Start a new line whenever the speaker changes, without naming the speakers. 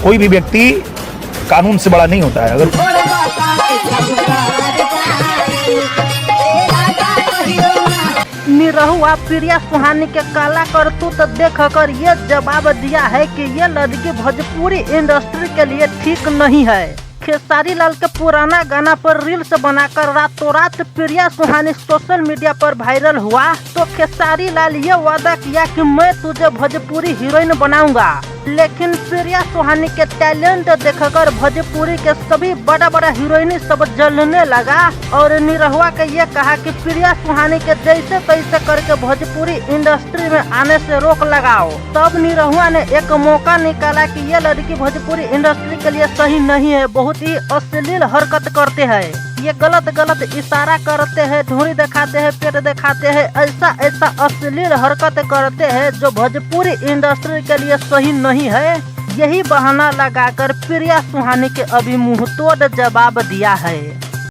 कोई भी व्यक्ति कानून से बड़ा नहीं होता है। अगर
निरहुआ प्रिया सुहानी के काला करतूत देख कर ये जवाब दिया है कि ये लड़की भोजपुरी इंडस्ट्री के लिए ठीक नहीं है। खेसारी लाल के पुराना गाना पर रील्स बनाकर रातों रात प्रिया सुहानी सोशल मीडिया पर वायरल हुआ तो खेसारी लाल ये वादा किया कि मैं तुझे भोजपुरी हीरोइन बनाऊंगा, लेकिन प्रिया सुहानी के टैलेंट देखकर भोजपुरी के सभी बड़ा बड़ा हीरोइन सब जलने लगा और निरहुआ के ये कहा कि प्रिया सुहानी के जैसे तैसे करके भोजपुरी इंडस्ट्री में आने से रोक लगाओ। तब निरहुआ ने एक मौका निकाला कि ये लड़की भोजपुरी इंडस्ट्री के लिए सही नहीं है, बहुत ही अश्लील हरकत करते हैं, ये गलत इशारा करते हैं, ढूंढी दिखाते हैं, पेट दिखाते हैं, ऐसा अश्लील हरकत करते हैं जो भोजपुरी इंडस्ट्री के लिए सही नहीं है। यही बहाना लगाकर प्रिया सुहानी के अभी मुंह तोड़ जवाब दिया है।